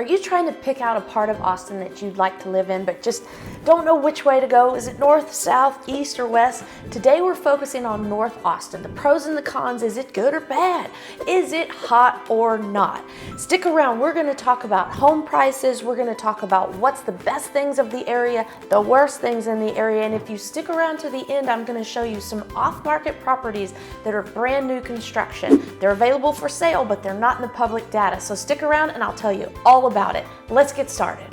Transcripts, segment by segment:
Are you trying to pick out a part of Austin that you'd like to live in, but just don't know which way to go? Is it north, south, east, or west? Today we're focusing on North Austin. The pros and the cons. Is it good or bad? Is it hot or not? Stick around. We're going to talk about home prices. We're going to talk about what's the best things of the area, the worst things in the area. And if you stick around to the end, I'm going to show you some off-market properties that are brand new construction. They're available for sale, but they're not in the public data. So stick around and I'll tell you all about it. Let's get started.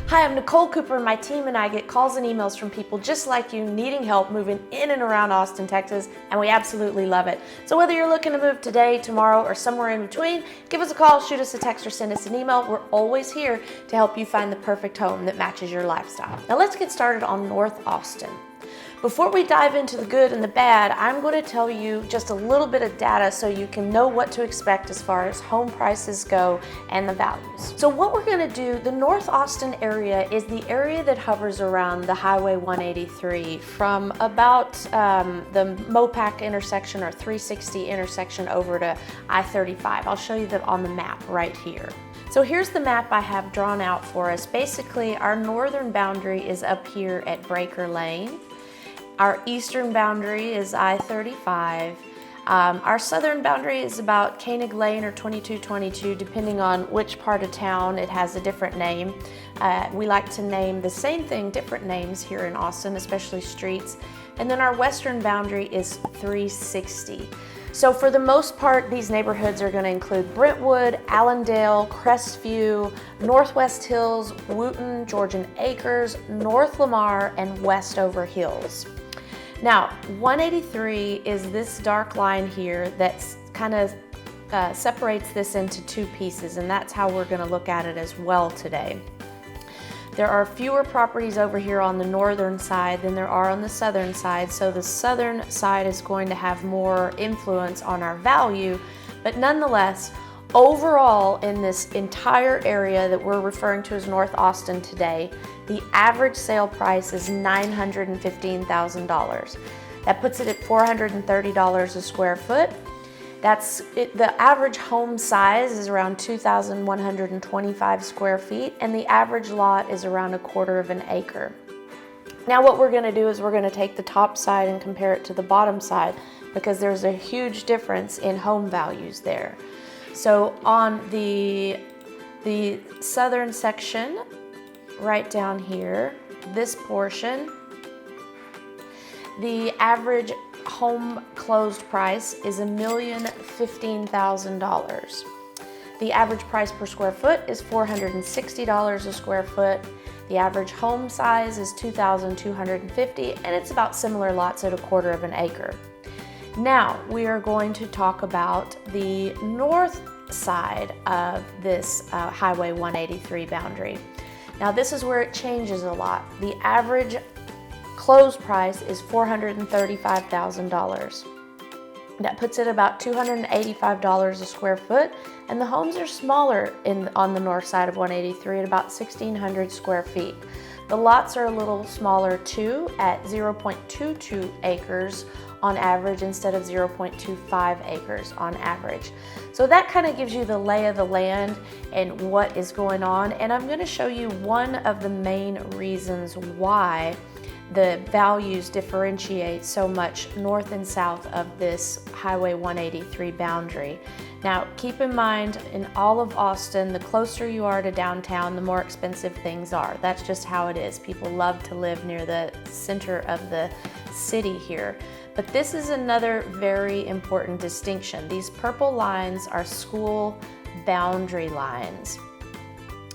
Hi, I'm Nicole Cooper, and my team and I get calls and emails from people just like you needing help moving in and around Austin, Texas, and we absolutely love it. So whether you're looking to move today, tomorrow, or somewhere in between, give us a call, shoot us a text, or send us an email. We're always here to help you find the perfect home that matches your lifestyle. Now let's get started on North Austin. Before we dive into the good and the bad, I'm going to tell you just a little bit of data so you can know what to expect as far as home prices go and the values. So what we're going to do, the North Austin area is the area that hovers around the Highway 183 from about the Mopac intersection or 360 intersection over to I-35. I'll show you that on the map right here. So here's the map I have drawn out for us. Basically, our northern boundary is up here at Breaker Lane. Our eastern boundary is I-35. Our southern boundary is about Koenig Lane or 2222, depending on which part of town. It has a different name. We like to name the same thing, different names here in Austin, especially streets. And then our western boundary is 360. So for the most part, these neighborhoods are going to include Brentwood, Allendale, Crestview, Northwest Hills, Wootton, Georgian Acres, North Lamar, and Westover Hills. Now, 183 is this dark line here that's kind of separates this into two pieces, and that's how we're going to look at it as well today. There are fewer properties over here on the northern side than there are on the southern side, so the southern side is going to have more influence on our value, but nonetheless, overall in this entire area that we're referring to as North Austin today, the average sale price is $915,000. That puts it at $430 a square foot. That's it. The average home size is around 2,125 square feet, and the average lot is around 1/4 of an acre. Now what we're going to do is we're going to take the top side and compare it to the bottom side because there's a huge difference in home values there. So on the southern section, right down here, this portion, the average home closed price is $1,015,000. The average price per square foot is $460 a square foot. The average home size is 2,250, and it's about similar lots at 1/4 of an acre. Now we are going to talk about the north side of this Highway 183 boundary. Now this is where it changes a lot. The average closed price is $435,000. That puts it about $285 a square foot, and the homes are smaller on the north side of 183 at about 1,600 square feet. The lots are a little smaller too, at 0.22 acres on average instead of 0.25 acres on average. So that kind of gives you the lay of the land and what is going on, and I'm going to show you one of the main reasons why the values differentiate so much north and south of this Highway 183 boundary. Now, keep in mind, in all of Austin, the closer you are to downtown, the more expensive things are. That's just how it is. People love to live near the center of the city here. But this is another very important distinction. These purple lines are school boundary lines.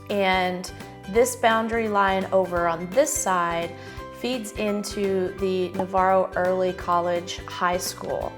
And this boundary line over on this side feeds into the Navarro Early College High School.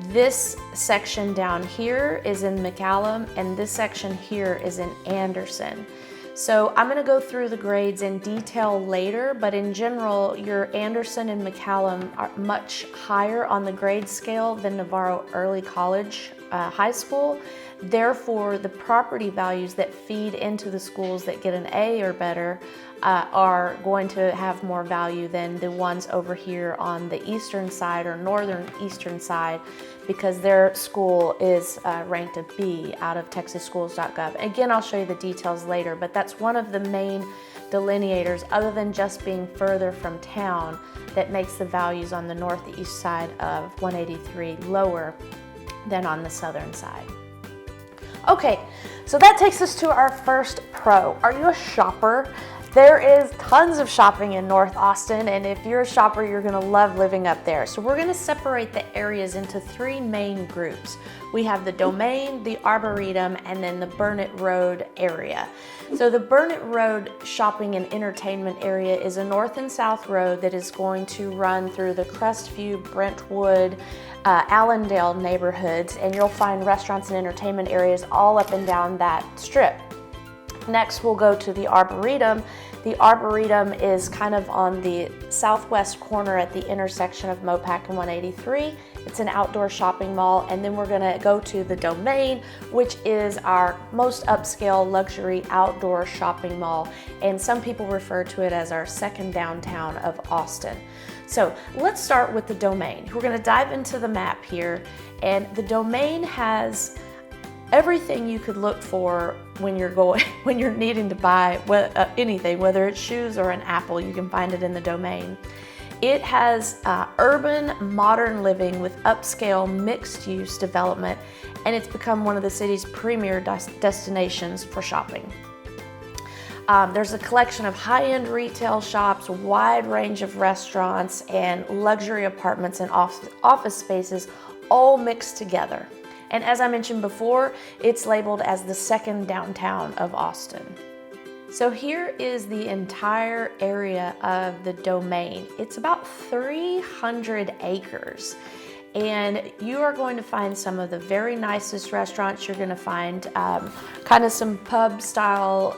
This section down here is in McAllen, and this section here is in Anderson. So I'm going to go through the grades in detail later, but in general, your Anderson and McAllen are much higher on the grade scale than Navarro Early College high school. Therefore, the property values that feed into the schools that get an A or better are going to have more value than the ones over here on the eastern side or northern eastern side, because their school is ranked a B out of texasschools.gov. Again, I'll show you the details later, but that's one of the main delineators, other than just being further from town, that makes the values on the northeast side of 183 lower than on the southern side. Okay, so that takes us to our first pro. Are you a shopper? There is tons of shopping in North Austin, and if you're a shopper, you're gonna love living up there. So we're gonna separate the areas into three main groups. We have the Domain, the Arboretum, and then the Burnet Road area. So the Burnet Road shopping and entertainment area is a north and south road that is going to run through the Crestview, Brentwood, Allendale neighborhoods, and you'll find restaurants and entertainment areas all up and down that strip. Next, we'll go to the Arboretum. The Arboretum is kind of on the southwest corner at the intersection of Mopac and 183. It's an outdoor shopping mall. And then we're gonna go to the Domain, which is our most upscale luxury outdoor shopping mall. And some people refer to it as our second downtown of Austin. So let's start with the Domain. We're gonna dive into the map here, and the Domain has everything you could look for when you're needing to buy anything, whether it's shoes or an apple. You can find it in the Domain. It has urban, modern living with upscale, mixed-use development, and it's become one of the city's premier destinations for shopping. There's a collection of high-end retail shops, a wide range of restaurants, and luxury apartments and office spaces all mixed together. And as I mentioned before, it's labeled as the second downtown of Austin. So here is the entire area of the Domain. It's about 300 acres. And you are going to find some of the very nicest restaurants. You're gonna find kind of some pub style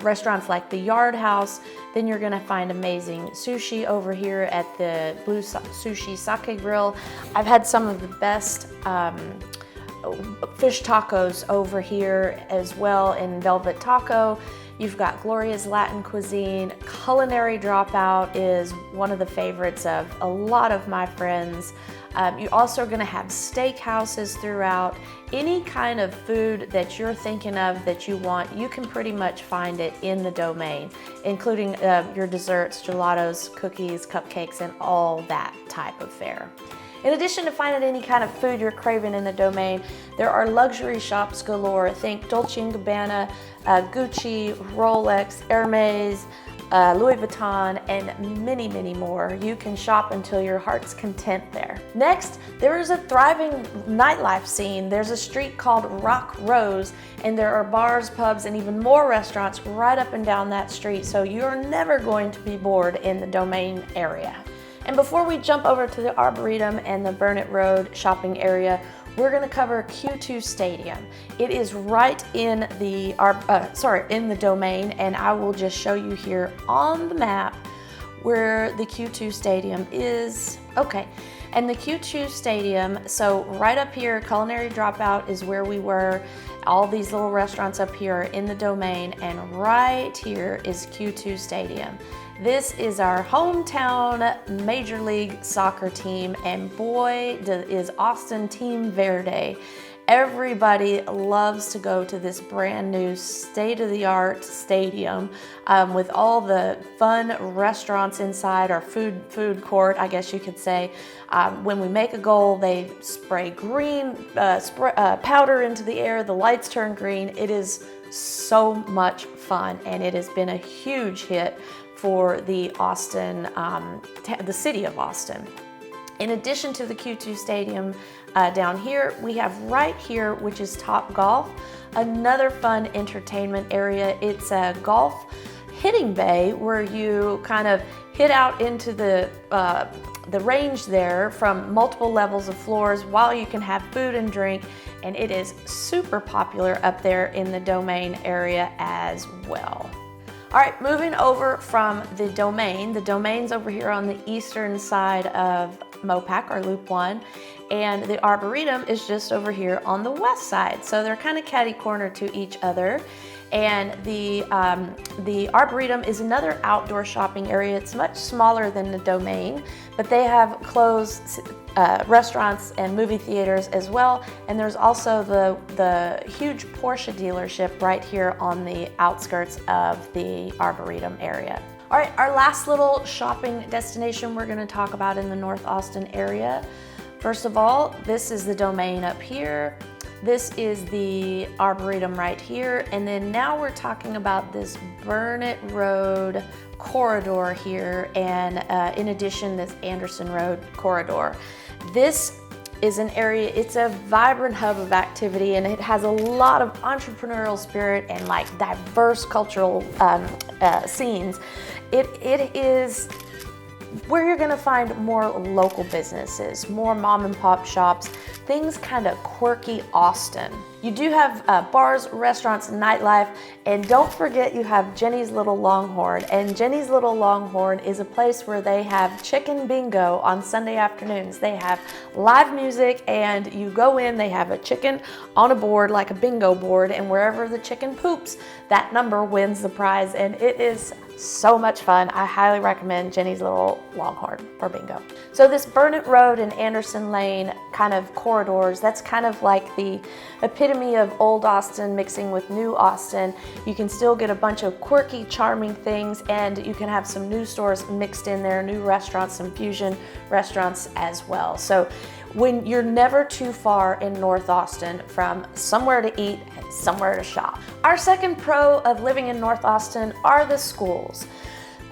restaurants like the Yard House. Then you're gonna find amazing sushi over here at the Blue Sushi Sake Grill. I've had some of the best fish tacos over here as well in Velvet Taco. You've got Gloria's Latin Cuisine. Culinary Dropout is one of the favorites of a lot of my friends. You also are gonna have steakhouses throughout. Any kind of food that you're thinking of that you want, you can pretty much find it in the Domain, including your desserts, gelatos, cookies, cupcakes, and all that type of fare. In addition to finding any kind of food you're craving in the Domain, there are luxury shops galore. Think Dolce & Gabbana, Gucci, Rolex, Hermes, Louis Vuitton, and many, many more. You can shop until your heart's content there. Next, there is a thriving nightlife scene. There's a street called Rock Rose, and there are bars, pubs, and even more restaurants right up and down that street, so you're never going to be bored in the Domain area. And before we jump over to the Arboretum and the Burnet Road shopping area, we're gonna cover Q2 Stadium. It is right in the Domain, and I will just show you here on the map where the Q2 Stadium is. Okay, and the Q2 Stadium, so right up here, Culinary Dropout is where we were. All these little restaurants up here are in the Domain, and right here is Q2 Stadium. This is our hometown Major League Soccer team, and boy, is Austin Team Verde. Everybody loves to go to this brand new state-of-the-art stadium with all the fun restaurants inside, our food court, I guess you could say. When we make a goal, they spray green powder into the air, the lights turn green. It is so much fun, and it has been a huge hit for the the city of Austin. In addition to the Q2 Stadium down here, we have right here, which is Top Golf, another fun entertainment area. It's a golf hitting bay where you kind of hit out into the range there from multiple levels of floors while you can have food and drink, and it is super popular up there in the Domain area as well. All right, moving over from the domain. The domain's over here on the eastern side of Mopac, or Loop 1, and the Arboretum is just over here on the west side. So they're kind of catty-corner to each other. And the Arboretum is another outdoor shopping area. It's much smaller than the domain, but they have closed restaurants and movie theaters as well. And there's also the huge Porsche dealership right here on the outskirts of the Arboretum area. All right, our last little shopping destination we're gonna talk about in the North Austin area. First of all, this is the domain up here. This is the Arboretum right here. And then now we're talking about this Burnet Road corridor here, and in addition, this Anderson Road corridor. This is an area, it's a vibrant hub of activity, and it has a lot of entrepreneurial spirit and like diverse cultural scenes. It is where you're gonna find more local businesses, more mom and pop shops, things kind of quirky Austin. You do have bars, restaurants, nightlife, and don't forget you have Jenny's Little Longhorn. And Jenny's Little Longhorn is a place where they have chicken bingo on Sunday afternoons. They have live music, and you go in, they have a chicken on a board, like a bingo board, and wherever the chicken poops, that number wins the prize, and it is so much fun. I highly recommend Jenny's Little Longhorn for bingo. So this Burnet Road and Anderson Lane kind of corridors, that's kind of like the epitome of old Austin mixing with new Austin. You can still get a bunch of quirky, charming things, and you can have some new stores mixed in there, new restaurants, some fusion restaurants as well. So when you're never too far in North Austin from somewhere to eat and somewhere to shop. Our second pro of living in North Austin are the schools.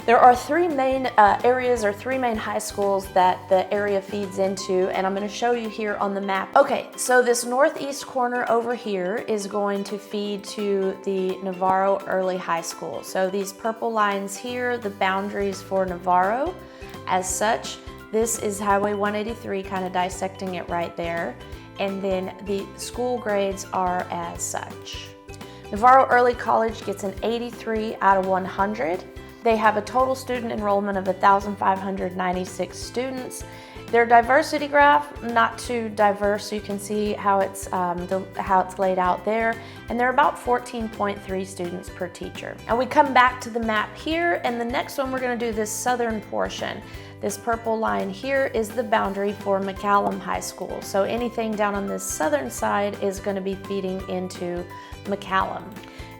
There are three main areas, or three main high schools that the area feeds into, and I'm going to show you here on the map. Okay, so this northeast corner over here is going to feed to the Navarro Early High School. So these purple lines here, the boundaries for Navarro. As such, this is Highway 183, kind of dissecting it right there. And then the school grades are as such. Navarro Early College gets an 83 out of 100. They have a total student enrollment of 1,596 students. Their diversity graph, not too diverse, so you can see how it's laid out there. And they're about 14.3 students per teacher. And we come back to the map here, and the next one we're gonna do this southern portion. This purple line here is the boundary for McCallum High School. So anything down on this southern side is gonna be feeding into McCallum.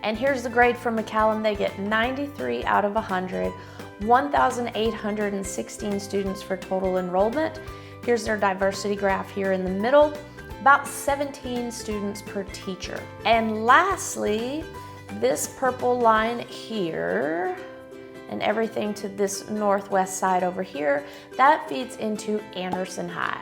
And here's the grade for McCallum. They get 93 out of 100, 1,816 students for total enrollment. Here's their diversity graph here in the middle, about 17 students per teacher. And lastly, this purple line here, and everything to this northwest side over here, that feeds into Anderson High.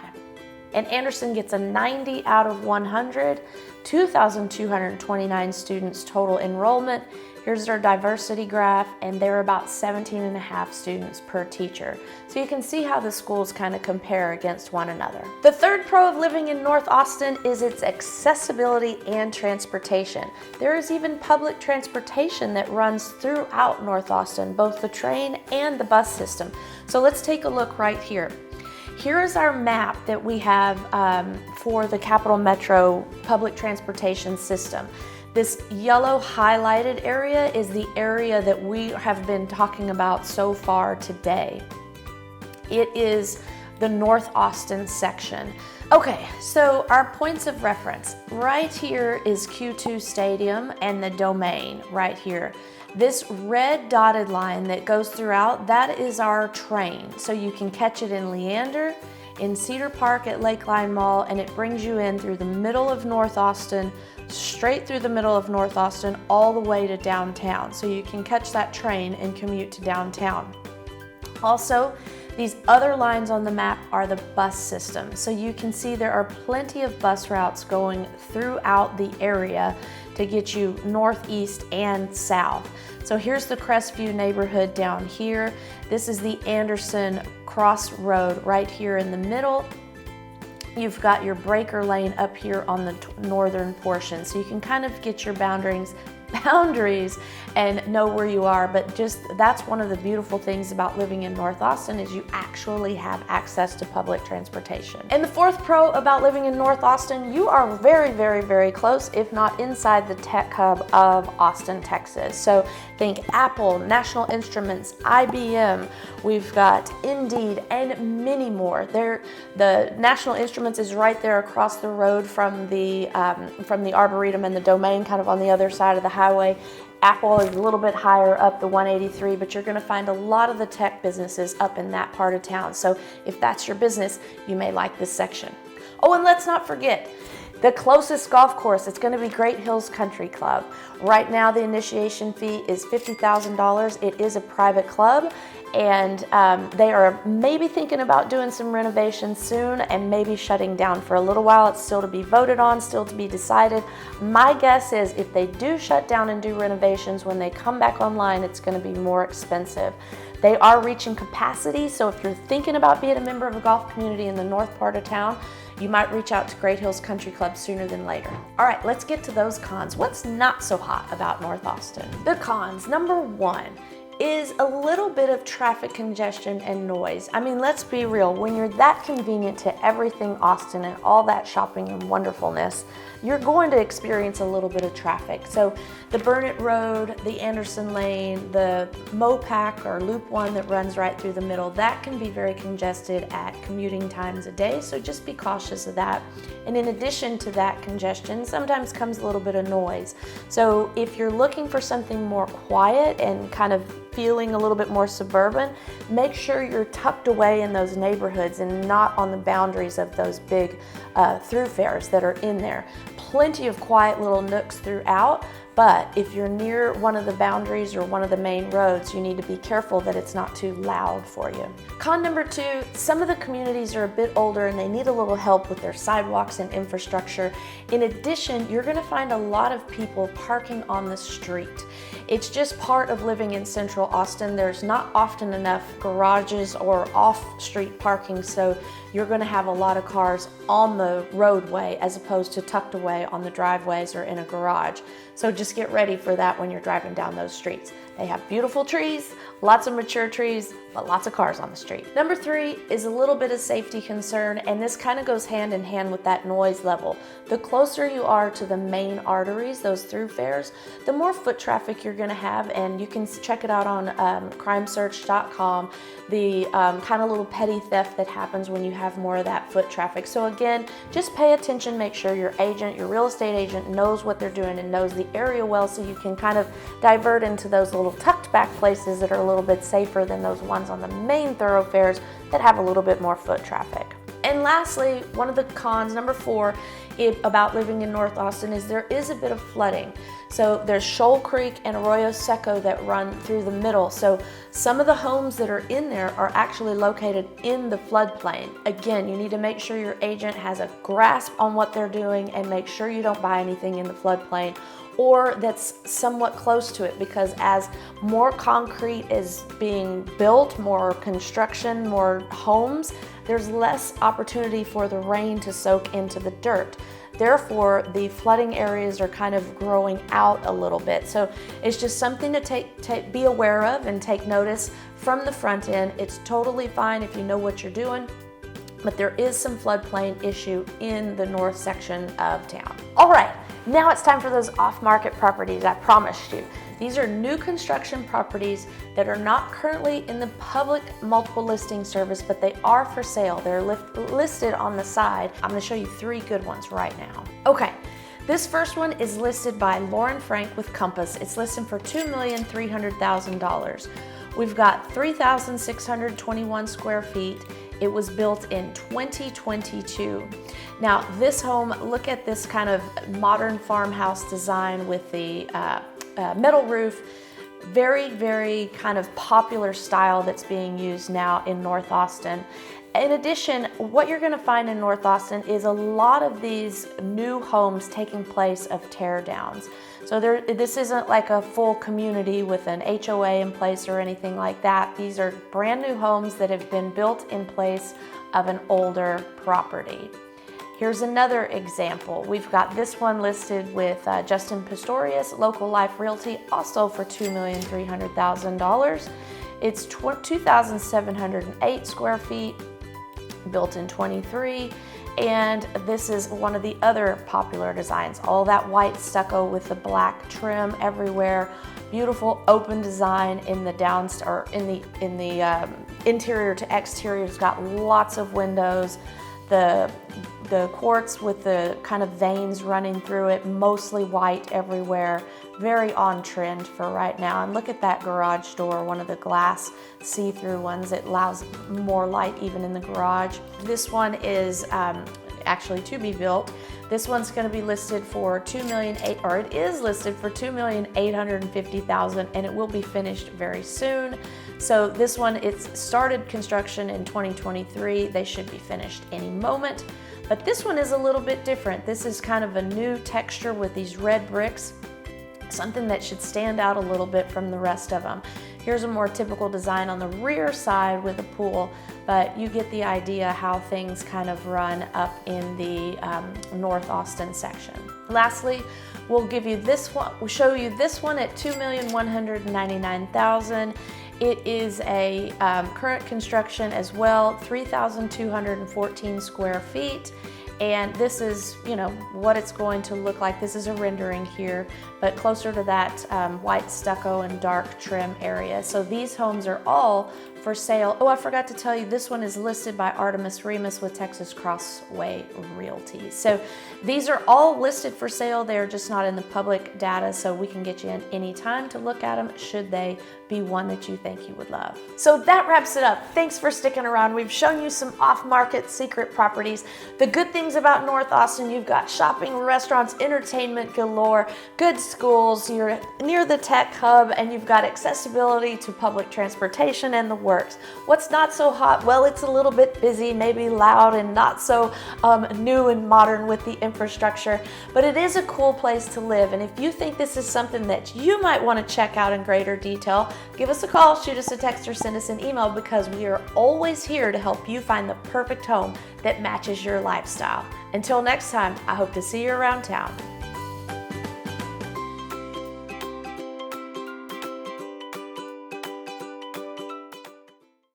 And Anderson gets a 90 out of 100, 2,229 students total enrollment. Here's their diversity graph, and they're about 17 and a half students per teacher. So you can see how the schools kind of compare against one another. The third pro of living in North Austin is its accessibility and transportation. There is even public transportation that runs throughout North Austin, both the train and the bus system. So let's take a look right here. Here is our map that we have for the Capital Metro public transportation system. This yellow highlighted area is the area that we have been talking about so far today. It is the North Austin section. Okay, so our points of reference. Right here is Q2 Stadium and the Domain right here. This red dotted line that goes throughout, that is our train. So you can catch it in Leander, in Cedar Park at Lakeline Mall, and it brings you in through the middle of North Austin, straight through the middle of North Austin, all the way to downtown. So you can catch that train and commute to downtown. Also, these other lines on the map are the bus system. So you can see there are plenty of bus routes going throughout the area to get you northeast and south. So here's the Crestview neighborhood down here. This is the Anderson Cross Road right here in the middle. You've got your breaker lane up here on the northern portion. So you can kind of get your boundaries boundaries and know where you are, but just that's one of the beautiful things about living in North Austin is you actually have access to public transportation. And the fourth pro about living in North Austin, you are very, very, very close, if not inside the tech hub of Austin, Texas. So think Apple, National Instruments, IBM, we've got Indeed, and many more. The National Instruments is right there across the road from the Arboretum and the Domain, kind of on the other side of the highway. Apple is a little bit higher up the 183, but you're gonna find a lot of the tech businesses up in that part of town. So if that's your business, you may like this section. Oh, and let's not forget, the closest golf course, it's gonna be Great Hills Country Club. Right now, the initiation fee is $50,000. It is a private club, and they are maybe thinking about doing some renovations soon and maybe shutting down for a little while. It's still to be voted on, still to be decided. My guess is if they do shut down and do renovations, when they come back online, it's gonna be more expensive. They are reaching capacity, so if you're thinking about being a member of a golf community in the north part of town, you might reach out to Great Hills Country Club sooner than later. All right, let's get to those cons. What's not so hot about North Austin? The cons, number one, is a little bit of traffic congestion and noise. I mean, let's be real, when you're that convenient to everything Austin and all that shopping and wonderfulness, you're going to experience a little bit of traffic. So the Burnet Road, the Anderson Lane, the Mopac or Loop 1 that runs right through the middle, that can be very congested at commuting times a day, so just be cautious of that. And in addition to that congestion, sometimes comes a little bit of noise. So if you're looking for something more quiet and kind of feeling a little bit more suburban, make sure you're tucked away in those neighborhoods and not on the boundaries of those big thoroughfares that are in there. Plenty of quiet little nooks throughout, but if you're near one of the boundaries or one of the main roads, you need to be careful that it's not too loud for you. Con number two, some of the communities are a bit older and they need a little help with their sidewalks and infrastructure. In addition, you're gonna find a lot of people parking on the street. It's just part of living in central Austin. There's not often enough garages or off-street parking, so you're gonna have a lot of cars on the roadway as opposed to tucked away on the driveways or in a garage. So just get ready for that when you're driving down those streets. They have beautiful trees, lots of mature trees, but lots of cars on the street. Number three is a little bit of safety concern, and this kind of goes hand in hand with that noise level. The closer you are to the main arteries, those thoroughfares, the more foot traffic you're gonna have, and you can check it out on crimesearch.com, the kind of little petty theft that happens when you have more of that foot traffic. So again, just pay attention, make sure your agent, your real estate agent knows what they're doing and knows the area well, so you can kind of divert into those little tucked back places that are a little bit safer than those ones on the main thoroughfares that have a little bit more foot traffic. And lastly, one of the cons, number four, about living in North Austin is there is a bit of flooding. So there's Shoal Creek and Arroyo Seco that run through the middle. So some of the homes that are in there are actually located in the floodplain. Again, you need to make sure your agent has a grasp on what they're doing and make sure you don't buy anything in the floodplain or that's somewhat close to it, because as more concrete is being built, more construction, more homes, there's less opportunity for the rain to soak into the dirt. Therefore, the flooding areas are kind of growing out a little bit. So it's just something to be aware of and take notice from the front end. It's totally fine if you know what you're doing, but there is some floodplain issue in the north section of town. All right, now it's time for those off-market properties I promised you. These are new construction properties that are not currently in the public multiple listing service, but they are for sale. They're listed on the side. I'm gonna show you three good ones right now. Okay, this first one is listed by Lauren Frank with Compass. It's listed for $2,300,000. We've got 3,621 square feet. It was built in 2022. Now this home, look at this kind of modern farmhouse design with the metal roof. Very, very kind of popular style that's being used now in North Austin. In addition, what you're gonna find in North Austin is a lot of these new homes taking place of tear downs. So this isn't like a full community with an HOA in place or anything like that. These are brand new homes that have been built in place of an older property. Here's another example. We've got this one listed with Justin Pistorius, Local Life Realty, also for $2,300,000. It's 2,708 square feet, built in 23. And this is one of the other popular designs. All that white stucco with the black trim everywhere. Beautiful open design in the interior to exterior. It's got lots of windows. The quartz with the kind of veins running through it, mostly white everywhere. Very on trend for right now. And look at that garage door, one of the glass see-through ones. It allows more light even in the garage. This one is actually to be built. This one's going to be listed for it is listed for $2,850,000, and it will be finished very soon. So this one, it's started construction in 2023. They should be finished any moment. But this one is a little bit different. This is kind of a new texture with these red bricks, something that should stand out a little bit from the rest of them. Here's a more typical design on the rear side with a pool, but you get the idea how things kind of run up in the North Austin section. Lastly, we'll show you this one at $2,199,000. It is a current construction as well, 3,214 square feet. And this is, what it's going to look like. This is a rendering here, but closer to that white stucco and dark trim area. So these homes are all for sale. Oh, I forgot to tell you, this one is listed by Artemis Remus with Texas Crossway Realty. So these are all listed for sale. They're just not in the public data, so we can get you in any time to look at them should they be one that you think you would love. So that wraps it up. Thanks for sticking around. We've shown you some off-market secret properties. The good things about North Austin, you've got shopping, restaurants, entertainment galore, good schools, you're near the tech hub, and you've got accessibility to public transportation and the works. What's not so hot? Well, it's a little bit busy, maybe loud, and not so new and modern with the infrastructure, but it is a cool place to live. And if you think this is something that you might want to check out in greater detail, give us a call, shoot us a text, or send us an email, because we are always here to help you find the perfect home that matches your lifestyle. Until next time, I hope to see you around town.